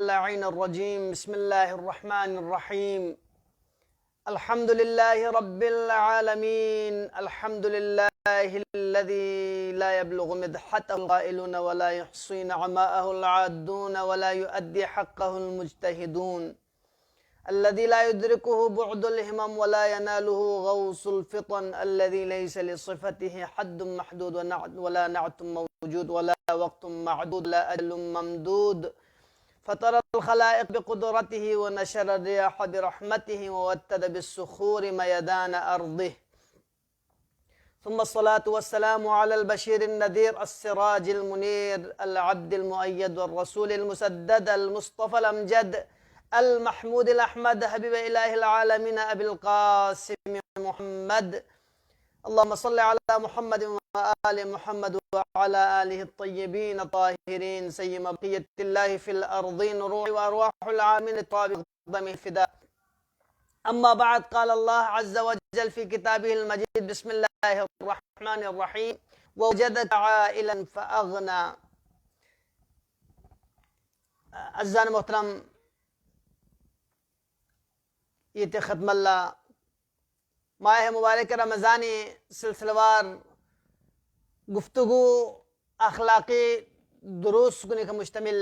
اللعين الرجيم. بسم الله الرحمن الرحيم. الحمد لله رب العالمين. الحمد لله الذي لا يبلغ مدحته القائلون ولا يحصي نعماءه العادون ولا يؤدي حقه المجتهدون، الذي لا يدركه بعد الهمم ولا يناله غوص الفطن، الذي ليس لصفته حد محدود ولا نعت موجود ولا وقت معدود ولا أجل ممدود، فطر الخلائق بقدرته ونشر الرياح برحمته ووتد بالصخور ميدان أرضه، ثم الصلاة والسلام على البشير النذير السراج المنير العبد المؤيد والرسول المسدد المصطفى الأمجد المحمود الأحمد حبيب إله العالمين أبي القاسم محمد. اللهم صل على محمد وآل محمد وعلى آله الطيبين الطاهرين سيما بقية الله في الأرضين روح وأرواح العالمين الطابق ضمه فداء. أما بعد، قال الله عز وجل في كتابه المجيد: بسم الله الرحمن الرحيم: ووجدك عائلا فأغنى. عزیزان محترم، یہ ختم اللہ ماہ مبارک رمضانی سلسلہ وار گفتگو اخلاقی دروس کنی کا مشتمل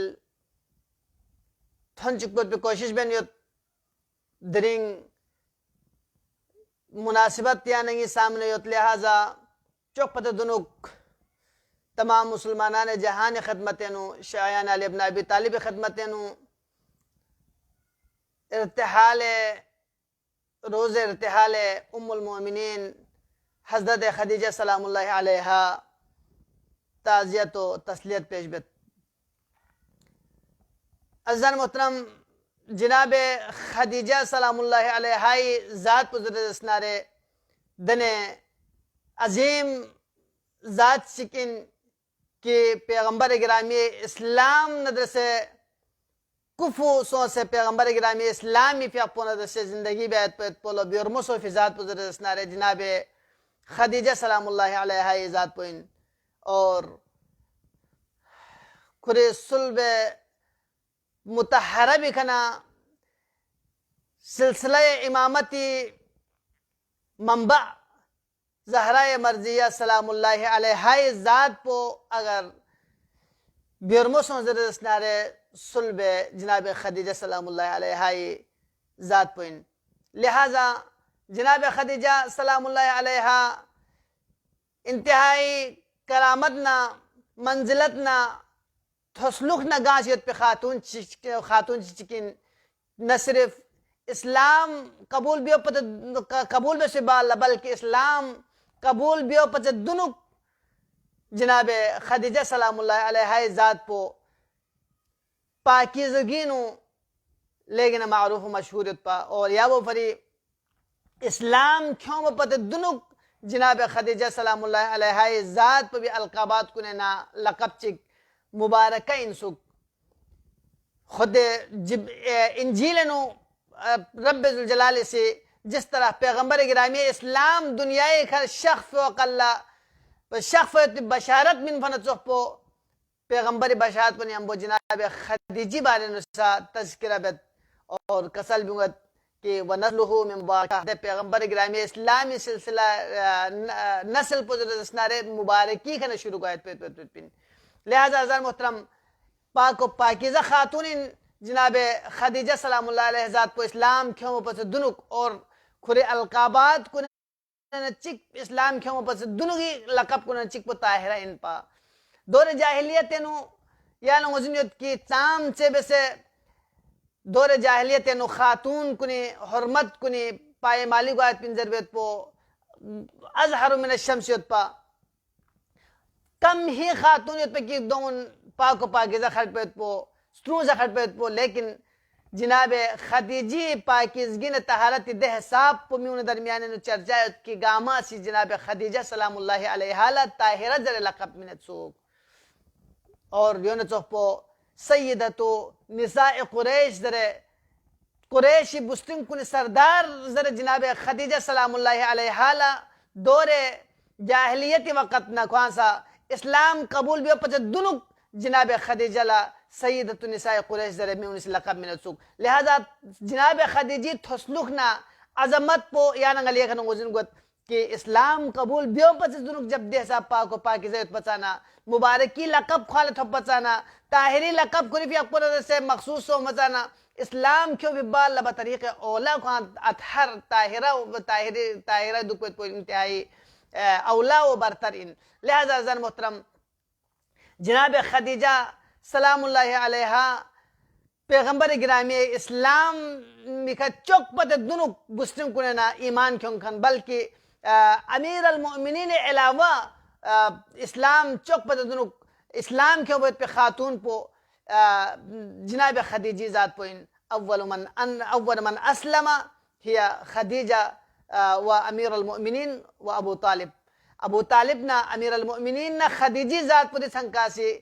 تھن چکت پہ کوشش بین یت درنگ مناسبت یا نہیں سامنے یت، لہذا چوک پتہ دنک تمام مسلمانان جہان خدمتینو، شایان علی ابن ابی طالب خدمتینو، ارتحال روز ارتحال ام المؤمنین حضرت خدیجہ سلام اللہ علیہا تعزیت و تسلیت پیش بت. عزیزان محترم، جناب خدیجہ سلام اللہ علیہا ذات پزرد اسنارے دنے عظیم ذات سکن کہ پیغمبر گرامی اسلام ندر سے کفو سو سے پیغمبر گرامی اسلامی فی اپونا دسے زندگی بیت پیت پولو بیرمسو فی ذات پزر اسنارے جناب خدیجہ سلام اللہ علیہ ذات پوین اور کھرے صلب متحرہ بھی کھنا سلسلہ امامتی منبع زہرہ مرضیہ سلام اللہ علیہ ذات پو اگر بیرمسو زر اسنارے صلب جناب خدیجہ سلام اللہ علیہ ذات پوین، لہذا جناب خدیجہ سلام اللہ علیہ انتہائی کرامتنا منزلتنا تھسلوکنا گانچیت پہ خاتون چکن نہ صرف اسلام قبول بیو پتہ قبول بے سبال بلکہ اسلام قبول بیو پتہ دنک جناب خدیجہ سلام اللہ علیہ ذات پو پاکیزگینو لیکن معروف و مشہوریت پا اور یا وہ فری اسلام کیوں وہ پتہ دنک جناب خدیجہ سلام اللہ علیہ ذات پہ بھی القابات کنے نا لقب چک مبارکہ انسک خود انجیل نو رب ذوالجلال سے جس طرح پیغمبر گرامی اسلام دنیای شخص فوق اللہ شخص بشارت من فنت پو پیغمبر بشارت پنی ہم جناب خدیجی بارے نسا تذکرہ بیت اور کسل بیونگت کہ وَنَسْلُهُ مِن مبارکہ پیغمبر گرامی اسلامی سلسلہ نسل پوزر اسنارے مبارکی کھنا شروع کو آیت پین. لہذا حضرت محترم پاک و پاکیزہ خاتون جناب خدیجہ سلام اللہ علیہ ذات پو اسلام کیوں پس دنک اور کھرے القابات کو چک اسلام کیوں پس دنگی لقب کو چک پو طاہرہ ان پا دور جاہلیت نو یا نوزنیت کی تام سے بسے دور جاہلیت نو خاتون کنی حرمت کنی پائے مالی کو آیت پنزر بیت پو ازہر من الشمسیت پا کم ہی خاتونیت پہ کی دون پاک و پاکیزہ خرد پیت پو ستروزہ خرد پیت پو، لیکن جناب خدیجی پاکیزگین طہارت دہ صاحب پو میون درمیانے نو چرچایت کی گاما سی جناب خدیجہ سلام اللہ علیہ طاہرہ زر لقب منت سوک اور یونتو پو سیدتو نساء قریش زر قریشی بستن کن سردار زر جناب خدیجہ سلام اللہ علیہ دور جاہلیتی وقت نہ کوانسا اسلام قبول بھی پچھے دنک جناب خدیجہ لا سیدۃ النساء قریش ذرے میں انس لقب من السوق لہذا جناب خدیجی تھسلوکنا عظمت پو یانا غلیہ کھنو گزن گوت کہ اسلام قبول بیو پس دنک جب دے سا پاکو پاکی زیت پچانا مبارکی لقب خالت ہو پچانا طاہری لقب کریفی اپنے سے مخصوص ہو مچانا اسلام کیوں ببال لبا طریق اولا کھان اطہر طاہرہ دکوت پو انتہائی اولا و برترین لہذا زن محترم جناب خدیجہ سلام اللہ علیہ پیغمبر گرامی اسلام مکھا چوک پت دنو گسٹم کننا ایمان کیوں کھن بلکہ امیر المؤمنین علاوہ اسلام چوک پت دنو اسلام کیوں بہت پہ خاتون پو جناب خدیجی ذات پوئن اول من اسلم ہی خدیجہ و امیر المؤمنین و ابو طالب نا امیر المؤمنین نا خدیجی ذات پوری سنکاسی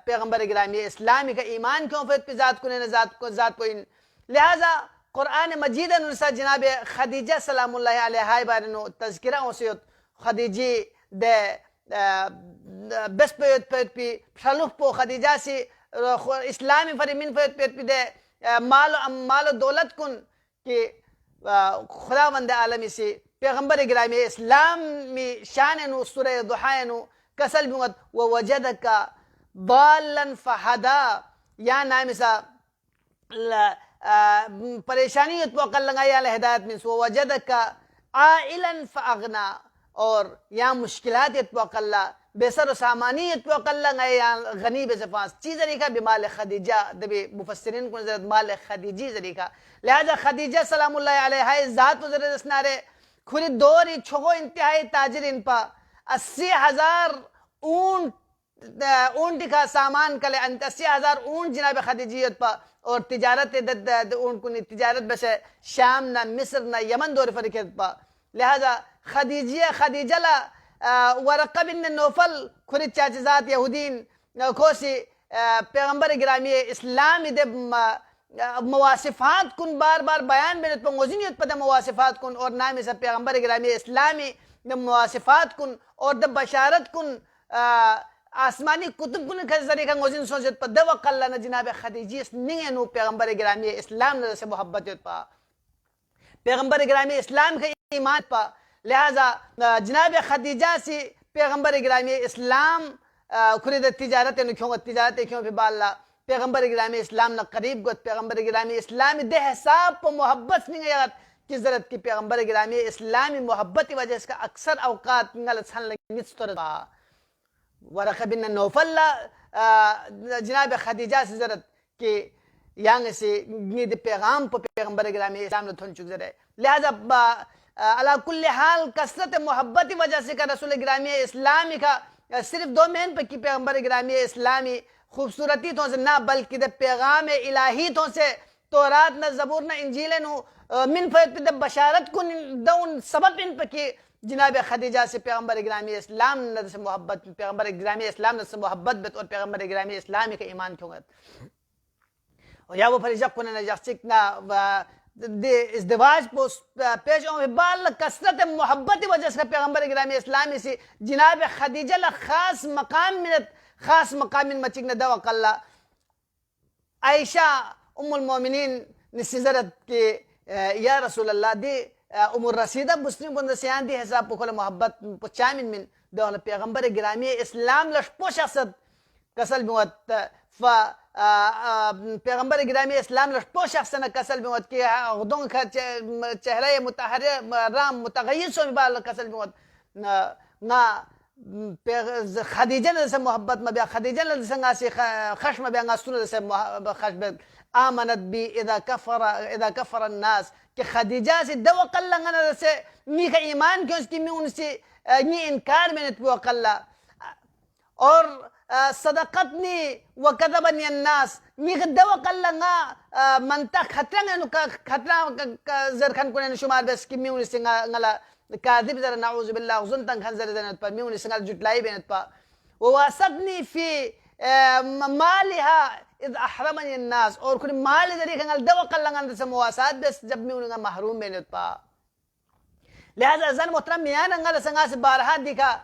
پیغمبر گرامی اسلامی کا ایمان کیوں فیت پہ ذات کنے ذات پوئن لہذا قرآن مجید انسا جناب خدیجہ سلام اللہ علیہ بارنو تذکرہ اوسیت خدیجی دے بس پیت پی شلوف پو خدیجہ سی اسلامی فرمین پیت پی دے مال و دولت کن کہ خداوند عالمی سی پیغمبر گرامی اسلامی شاننو سورہ ضحائنو کسل بیمت ووجدکا ضالا فہدا یا نامی سا پریشانیت پو اقل لنگا یا ہدایت من سو وجدکا عائلا فاغنا اور یا مشکلات پو اقل بے سر و سامانیت پو اقل لنگا یا غنی بے سفاس چیز ذریعہ بمال خدیجہ دبی مفسرین کو نظرت مال خدیجی ذریعہ لہذا خدیجہ سلام اللہ علیہ ذات و ذرد اسنارے کھولی دوری چھوکو انتہائی تاجرین پا 80,000 اونٹ کا سامان کلے 80,000 اونٹ جناب خدیجیت پا اور تجارت اونٹ کنی تجارت بس شام نہ مصر نہ یمن دور فرکت پا لہذا خدیجہ لا ورقہ بن نوفل کھولی چاچی ذات یہودین کھوسی پیغمبر گرامی اسلامی دے مواصفات کن بار بار بیان بینت پا موزینیت پا دے مواصفات کن اور نامی سا پیغمبر گرامی اسلامی دے مواصفات کن اور دے بشارت کن آسمانی کتب کن کھر ذریعہ موزین سوچت پا دے وقلنا جناب خدیجی اس نینو پیغمبر گرامی اسلام نے سے محبت پا پیغمبر گرامی اسلام کے ایمان پا لہذا جناب خدیجہ سی پیغمبر گرامی اسلام خرید تجارت کیوں بھی بالا پیغمبر گرامی اسلام نہ قریب گت پیغمبر گرامی اسلامی دے حساب پا محبت نہیں گیات کی ضرورت کی پیغمبر گرامی اسلامی محبت وجہ اس کا اکثر اوقات نگلت سن لگنیت ستر پا ورقہ بن نوفل جناب خدیجہ سے ضرورت کہ یانگ سے نید پیغام پا پیغمبر گرامی اسلام نے تھن چک ذرے لہذا علا کل حال کثرت محبت وجہ سے کا رسول گرامی اسلامی کا صرف 2 مہین پہ کی پیغمبر گرامی اسلامی خوبصورتی تو سے نہ بلکہ دے پیغام الہی تو سے تورات نہ زبور نہ انجیل نو من فیت دے بشارت کو دون سبب ان پہ کی جناب خدیجہ سے پیغمبر گرامی اسلام نے سے محبت پیغمبر گرامی اسلام نے سے محبت بیت اور پیغمبر گرامی اسلامی کا ایمان کیوں گت اور یا وہ فریجہ کنن نجاستکنا دے ازدواج پیش بال کثرت محبت وجہ سے پیغمبر گرامی اسلامی سے جناب خدیجہ خاص مقام مچک دوا قلہ عائشہ ام المومنین نسیزرت کے یا رسول اللہ دی امور رسیدہ مسلم بند سیان دی حساب پکل محبت پچامن من دول پیغمبر گرامی اسلام لشپو شخصت کسل موت پیغمبر گرامی اسلام لشپو شخصنا کسل موت کی غدون کا چہرہ رام متغیر سو مبال کسل موت خدیجہ نے سے محبت میں بیا خدیجہ نے سے ناسی خشم بیا ناسون سے خشم آمنت بی اذا کفر الناس کہ خدیجہ سے دو قلنگا سے می کا ایمان کیوں اس کی میں ان سے نی انکار میں نتبو قلہ اور صدقتنی وکذبنی الناس می کا دو قلنگا منتا خطرہ زرخن کنن شمار بس کی میں ان سے نگلا کاذب ذرا نعوذ باللہ غزنتن خنزر زنت پا میونی سنگل جٹلائی بینت پا وواسطنی فی مالها اذ احرمنی الناس اور کنی مالی ذریعہ کنگل دو قلنگان دسا مواسات بس جب میونی محروم بینت پا لہذا زن محترم میان انگل سنگا سے بارہا دیکھا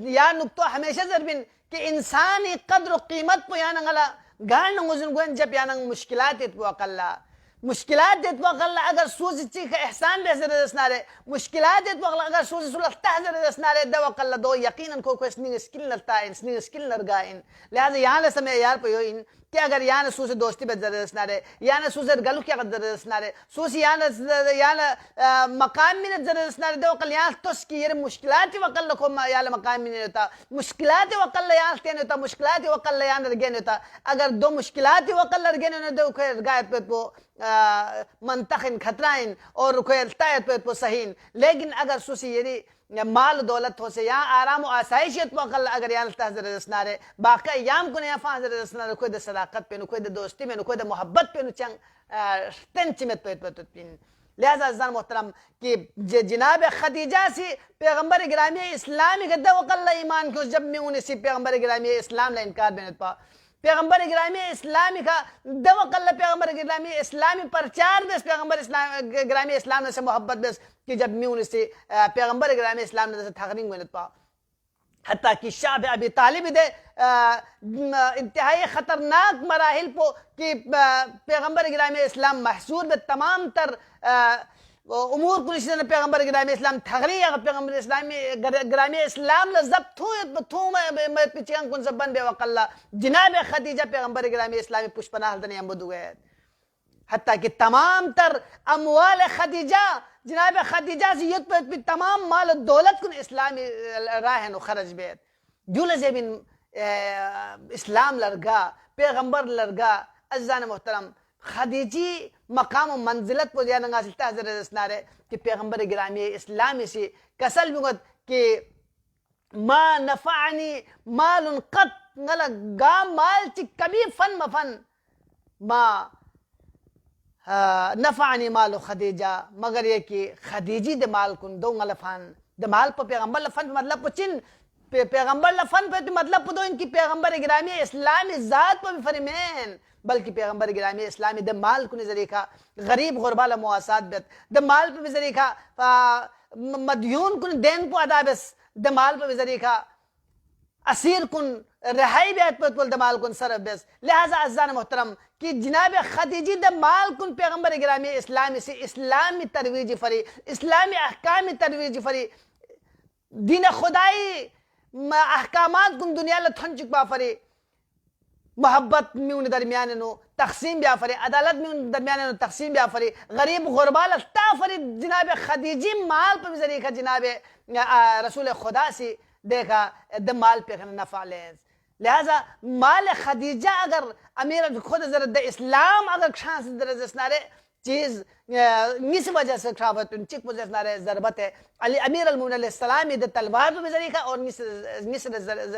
یا نکتو ہمیشہ ضربین کہ انسانی قدر و قیمت پو یعنی غلا گان نغزن گوین جب یعنی مشکلات اتبو اقلا مشکلات اتبو اقلا اگر سوزی چیخ احسان بے زر دسنارے مشکلات اتبو اقلا اگر سوزی سلح تحضر دسنارے دو اقلا دو یقیناً کو اسنین اسکل نرتائن اسنین اسکل نرگائن لہذا یہاں لسمے یار پہ ہوئین کہ اگر یعنی سوزی دوستی بے زر دسنارے یعنی سوزی گلو کیا قدر دسنارے سوزی یعنی مقام میں زر دسنارے دو اقلا یعنی توس کی یہ مشکلات وقل لکھو یعنی مقام میں نہیں ہوتا مشکلات وقل یعنی تین ہوتا مشکلات وقل یعنی رگین ہوتا اگر دو مشکلات وقل رگین ہوتا دو کوئی رگایت پہ منتخن خطرائن اور کوئی التایت پہ صحیح لیکن اگر سوسی یعنی مال دولت ہو سے یہاں آرام و آسائشیت وقل اگر یعنی تحضر رسنارے باقی ایام کو نیا فاضر رسنارے کوئی دے صداقت پہ کوئی دے دوستی میں کوئی دے محبت پہ چنگ تنچمت پہ پین لہذا عزیزان محترم کہ جناب خدیجہ سی پیغمبر گرامی اسلامی کا دو وقل ایمان کو جب میں انہیں سی پیغمبر گرامی اسلام لا انکار بینت پا پیغمبر گرامی اسلامی کا دو وقل پیغمبر گرامی اسلامی پرچار بس پیغمبر گرامی اسلام سے محبت بس کہ جب میں انہیں سی پیغمبر گرامی اسلام نے تحقیق بینت پا حتیٰ کہ شعب ابی طالب دے انتہائی خطرناک مراحل پو کہ پیغمبر گرامی اسلام محصور بے تمام تر امور کنشی نے پیغمبر گرامی اسلام تغریق اگر پیغمبر گرامی اسلام لزبط میں پیچھے کن زبان بے وقت اللہ جناب خدیجہ پیغمبر گرامی اسلامی پشپناہ دنی امبدو گئے حتیٰ کہ تمام تر اموال خدیجہ جناب خدیجہ سے یت پہ تمام مال و دولت کن اسلامی راہن و خرج بیت جول زیبین اسلام لرگا پیغمبر لرگا عزیزان محترم خدیجی مقام و منزلت پو دیانا غاسل تحضر رسنارے کہ پیغمبر گرامی اسلامی سے کسل بگت کہ ما نفعنی مال قط نلا گا مال چی کبھی فن مفن ما نفعنی مال خدیجہ مگر یہ کہ خدیجی دے مال کن دو غلفان دے مال پا پیغمبر لفن پا مطلب پا چن پیغمبر لفن پا مطلب پا دو ان کی پیغمبر گرامی اسلامی ذات پا بھی فرمین بلکہ پیغمبر گرامی اسلامی دے مال کن ذریعہ غریب غربال مواسات بیت دے مال پا بھی ذریعہ مدیون کن دین پا ادا بس دے مال پا بھی ذریعہ اسیر کن رہائی بیت پا دے مال کن صرف بس لہذا عزیزان محترم کہ جناب خدیجی دے مال کن پیغمبر گرامی اسلامی سے اسلامی ترویج فری اسلامی احکامی ترویج فری دین خدائی احکامات کن دنیا لتھن چکا فری محبت میں ان درمیان نو تقسیم بیا فری عدالت میں ان درمیان نو تقسیم بیا فری غریب غربال تا فری جناب خدیجی مال پر ذریعہ جناب رسول خدا سی دیکھا دے مال پہ نفع لیز لہذا مال خدیجہ اگر امیر خود زرد اسلام اگر کھان سے درز اسنارے چیز نس وجہ سے کھابت ان چک وجہ اسنارے ضربت ہے علی امیر المومنین علیہ السلامی دے تلوار پہ ذریعہ اور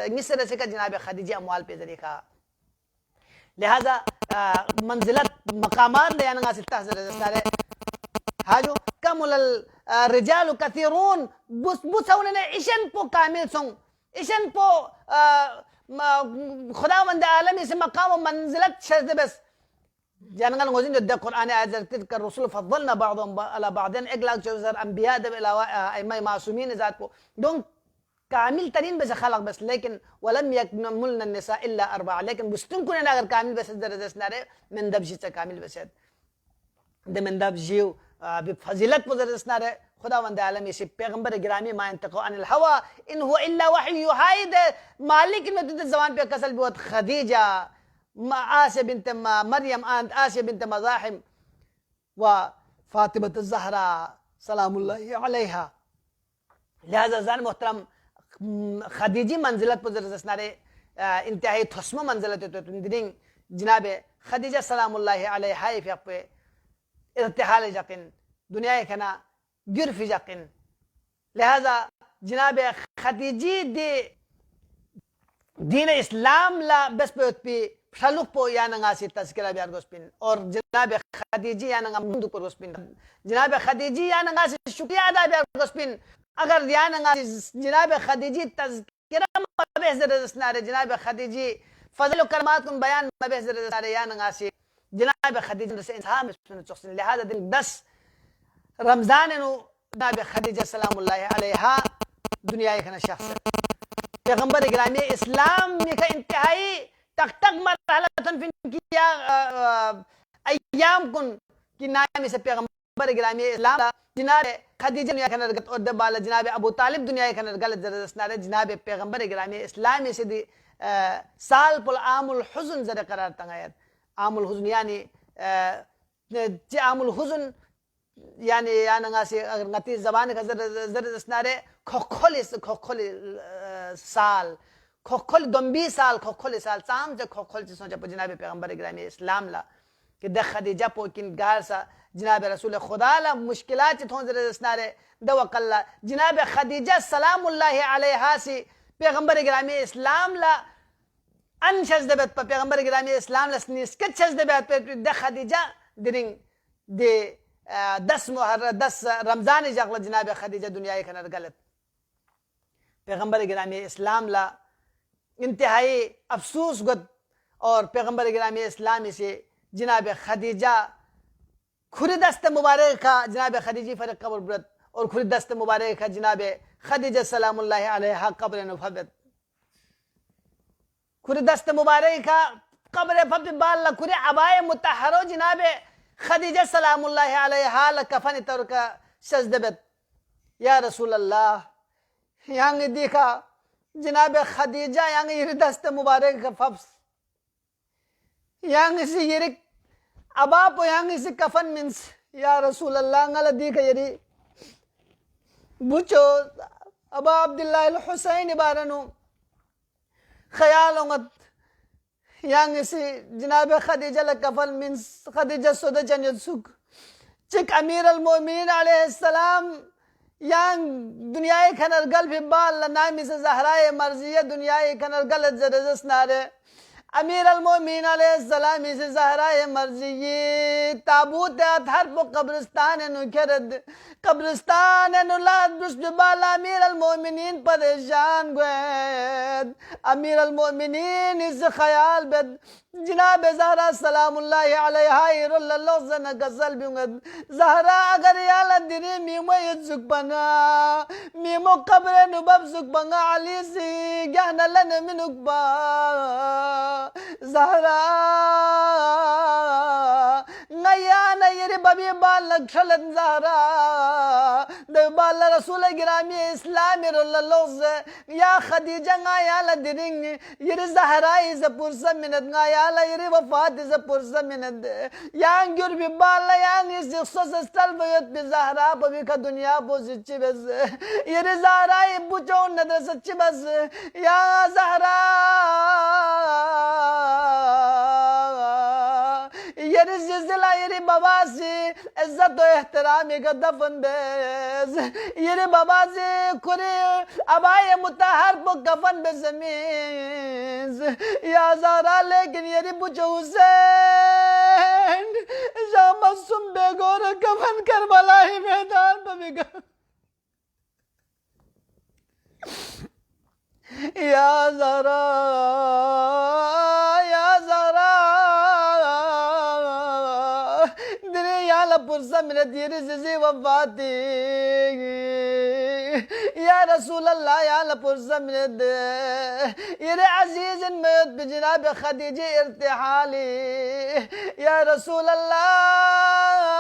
نس رسے کا جناب خدیجہ اموال پہ ذریعہ لہذا منزلت مقامات لے آنگا سلطہ حضر اسنارے حاجو کمل الرجال کثیرون بس انہیں اشن پو کامل سنگ اشن پو خداوند عالمی سے مقام و منزلت شرط بس جانگا نگوزین جو دے قرآن آیت ذرکت کر رسول فضلنا بعضهم علی بعضین 1,00,000 انبیاء دے ائمہ معصومین ذات کو دون کامل ترین بس خلق بس لیکن ولم یکملن النساء الا 4 لیکن بستن کنن اگر کامل بس درجہ نارے من دب جیتا کامل بس دے من دب جیو بفضیلت بزرگ نارے خداوند عالمی سے پیغمبر گرامی ما انتقو عن الہوا ان هو الا وحی یوحی دے مالک میں تو زبان پہ کسل بہت خدیجہ آسیہ بنت مریم آسیہ بنت مزاحم و فاطمة الزہرا سلام اللہ علیہا لہذا زان محترم خدیجی منزلت پر زرزنارے انتہائی تھسمہ منزلت تو دنگ جناب خدیجہ سلام اللہ علیہا فیق پہ ارتحال جاقن دنیا کنا گرف جاقن لہذا جناب خدیجی دین اسلام لا بس پہ شلوک پو یا نگاسی تذکرہ بیار گوسپن اور جناب خدیجی یا نگا مندو پر گوسپن جناب خدیجی یا نگاسی شکریہ ادا بیار گوسپن اگر یا نگاسی جناب خدیجی تذکرہ مبحضر رسنارے جناب خدیجی فضل و کرمات کن بیان مبحضر رسنارے یا نگاسی جناب خدیجہ سے انسان میں چکسن لہذا دن 10 رمضان نو جناب خدیجہ سلام اللہ علیہا دنیا ایک شخص پیغمبر گرامی اسلام کا انتہائی تک تک مرحلہ کیا ایام کن کی نام سے پیغمبر گرامی اسلام جناب خدیجہ دنیا کا نرگت اور دبالا جناب ابو طالب دنیا کا نرگل زردستنار جناب پیغمبر گرامی اسلامی سے دی سال پل عام الحزن زر قرار تنگایت عام الحزن یعنی عام الحزن یعنی اگر نتی زبان کا زردستنار کھوکھولی سال کھوکھولی دنبی سال کھوکھولی سال سام سے کھوکھولی سے سوچا پا جناب پیغمبر گرامی اسلام لا کہ دخ خدیجہ پوکن گار سا جناب رسول خدا لا مشکلات تھون زردستنار دوق اللہ جناب خدیجہ سلام اللہ علیہا سی پیغمبر گرامی اسلام لا ان شزدبت پا پیغمبر گرامی اسلام لا سنیسکت شزدبت پا دخ خدیجہ درنگ دے 10 رمضان جغل جناب خدیجہ دنیا کا نرگلت پیغمبر گرامی اسلام لا انتہائی افسوس گد اور پیغمبر گرامی اسلامی سے جناب خدیجہ کھری دست مبارک کا جناب خدیجی فرق قبر برد اور کھری دست مبارک کا جناب خدیجہ سلام اللہ علیہ قبر نفبت کھری دست مبارک کا قبر فبت بالا کھری عبائے متحرو جناب خدیجہ سلام اللہ علیہ لکفن ترکا شزدبت یا رسول اللہ یہاں دیکھا جناب خدیجہ یہاں یہ دست مبارک کا فبس یہاں سے یہ ابا پو یہاں سے کفن منس یا رسول اللہ نگل دیکھا یہ بچو ابا عبداللہ الحسین بارنو خیالوں گت یہاں سے جناب خدیجہ لکفن منس خدیجہ سودہ چنجد سک چک امیر المومنین علیہ السلام یہاں دنیای کھنرگل بھی بال نامی سے زہرائے مرضیہ دنیای کھنرگل زرزس نارے امیر المومنین علیہ السلام سے زہرائے مرضیہ تابوت اتھر پو قبرستان نو کرد قبرستان نو لاد بشد بالا امیر المومنین پریشان گوید امیر المومنین اس خیال بد جناب زہرہ سلام اللہ علیہ رول اللہ زنہ قصل بیونگد زہرہ اگر یالا دیری میمو یتسک پنا میمو قبر نبب سک پنگا علی سی گہنا لن منک با زہرہ نیانا یری ببی بال لکھلن زہرہ دو بال رسول گرامی اسلامی رول اللہ سے یا خدیجہ گا یالا دیرنگ یری زہرائی سے پرسا منت گا یالا یری وفات سے پرسا منت یان گر بی بال یان اسی خصوص استل بیوت بی زہرہ ببی کا دنیا پو سچی بس یری زہرائی بچون ندر سچی بس یا زہرہ یری زلزلہ یری بابا سی عزت و احترامی کا دفن بیز یری بابا سی کھری ابائی متحر پو کفن بے زمینز یا زہرہ لیکن یری بچو حسین شاہ مصم بے گور کفن کربلائی میدان پہ بھی گا یا زہرہ پرسا من دیری زیزی وفاتی یا رسول اللہ یا لپرسا من دے یہ عزیز میت بجناب خدیجہ ارتحالی یا رسول اللہ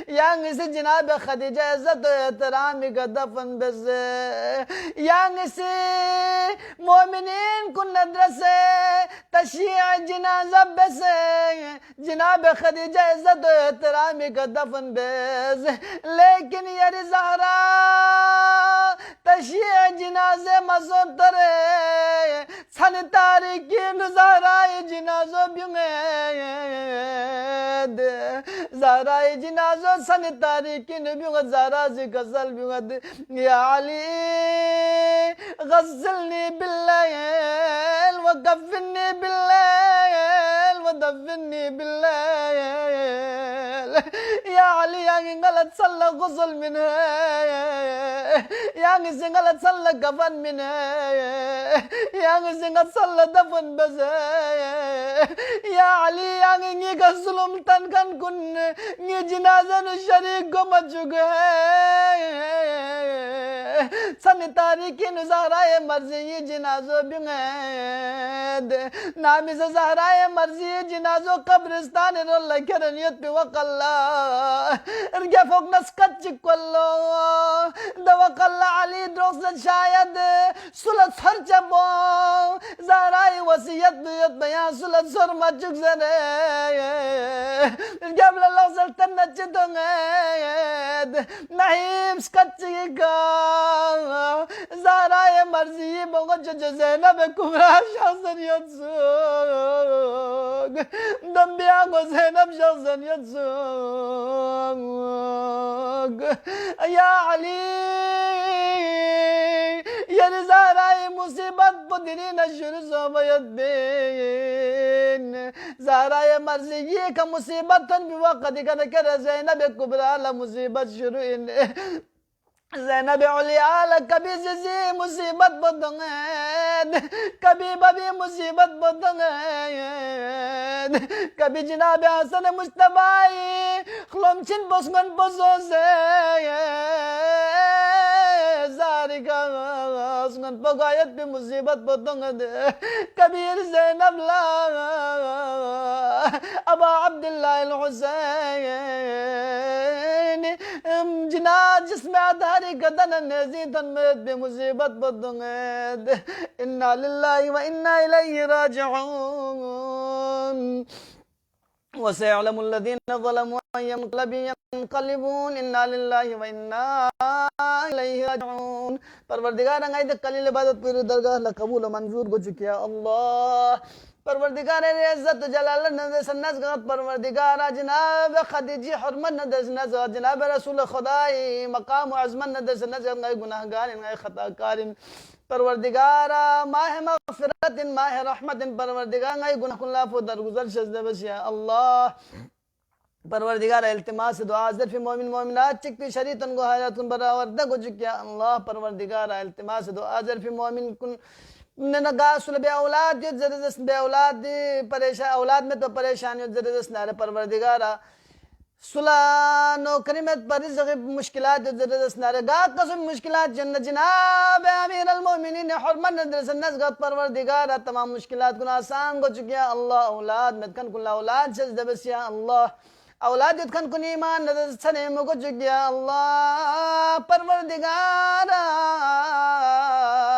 یانگ سے جناب خدیجہ عزت و احترامی کا دفن بس یانگ سے مومنین کو ندرسے تشیع جنازہ بس جناب خدیجہ عزت و احترامی کا دفن بس لیکن یری زہرہ تشیع جنازے مزور ترے چھن تاریکین زہرائی جنازو بیونگید زہرائی جنازو چھن تاریکین بیونگد زہرہ سے غزل بیونگد یا علی غزلنی باللیل وکفنی باللیل ودفنی باللیل یا علی یعنی غلط صلی غزل من ہے یعنی سے غلط صلی کفن من ہے یعنی سے غلط صلی دفن بس ہے یا علی یعنی نی کا ظلم تنکن کن نی جنازہ نو شریک کو مچک ہے سن تاریکی نزہرائے مرضی جنازو بینید نامی زہرائے مرضی جنازو قبرستان رول کرنیت پی وقلا ارگے فوق نسکت چکولو دا وقلا علی دروخزن شاید سلط سر چبو زہرائے وسیعت بیت بیان سلط سر مچک زنے ارگے بلا لوزل تنچ دنگید نحیم سکت چکا زہرائے مرضی بغج زینب کبرا شخصنیت سوگ دنبیاں کو زینب شخصنیت سوگ یا علی یہ زہرائے مصیبت پدری نشر صوبیت بین زہرائے مرضی یہ کا مصیبت تن بھی وقت کر زینب کبرا لمصیبت شروع زینب علیہ کبھی زیزی مصیبت بدنگید کبھی ببی مصیبت بدنگید کبھی جناب حسن مجتبائی خلومچن بسگن بسوزے زاری کا سگن پگایت بھی مصیبت بدنگید کبیر زینب لا ابا عبداللہ الحسین جناد جسم آدھاری قدن نیزی تنمیت بے مصیبت بدنگید انا للہ و انا الیہ راجعون وسيعلم الذين ظلموا أي منقلب ينقلبون إنا لله وإنا إليه راجعون پروردگار انگائی قلیل عبادت پوری درگاہ لقبول و منظور کو چکیا اللہ پروردگار عزت جلال نظر سنس غط پروردگار جناب خدیجی حرمت نظر سنس غط جناب رسول خدای مقام و عظمت نظر سنس غط انگائی گناہگار انگائی خطاکار پروردگار ماہ مغفرت ماہ رحمت پروردگار انگائی گناہ کن لاف و درگزر شزد بس یا اللہ پروردگار التماس دعا ظرف مومن مومنات چک پی شریطن کو حیات کن براوردہ کو چکیا اللہ پروردگار التماس دعا ظرف مومن کن نگاہ سل بے اولاد دیت زردست بے اولاد دی اولاد میں تو پریشانی زردست نارے پروردگارا صلح نوکری میں رزق مشکلات زردست نارے گاہ قسم مشکلات جناب امیر المومنین حرمت ندر سنسگت پروردگارا تمام مشکلات کن آسان کو چکیا اللہ اولاد مدکن کن اولاد شزد بس یا اللہ اولاد یتکن کن ایمان ندر سنیم کو چکیا اللہ پروردگارا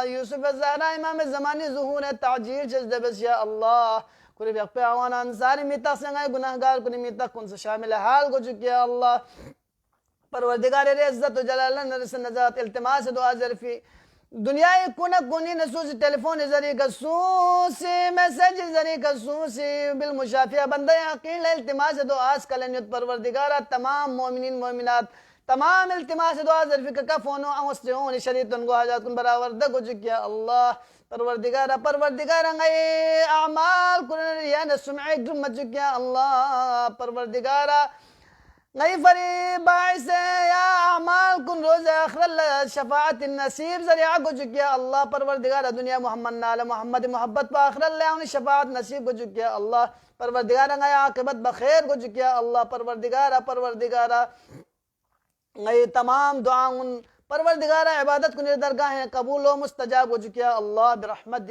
یوسف الزہرا امام زمانی ظہور تعجیل شزد بس یا اللہ کلی بیق پہ آوانا انساری میتاق سنگائی گناہگار کلی میتاق کن سے شامل حال کو چکیا اللہ پروردگار عزت و جلالہ نرس نزات التماس دعا ظرفی دنیای کونا کونی نسوس ٹیلیفون ذریعہ کسوسی میسیج ذریعہ کسوسی بالمشافیہ بندہ حقیل التماس دعا اسکلنیت پروردگارہ تمام مومنین مومنات تمام التماس دعا ظرفی کا فونو اوستیون شریطن کو حاجات کن براوردہ کو چکیا اللہ پروردگارہ غی اعمال کنن ریان سمعی گرم چکیا اللہ پروردگارہ غی فری باعث یا اعمال کن روز آخر اللہ شفاعت النصیب ذریعہ کو چکیا اللہ پروردگارہ دنیا محمد نال محمد محبت پا آخر اللہ انہیں شفاعت نصیب کو چکیا اللہ پروردگارہ غی عاقبت بخیر کو چکیا اللہ پروردگارہ غی تمام دعاؤں پروردگارہ عبادت کو درگاہ قبول و مستجاب ہو چکیا اللہ برحمت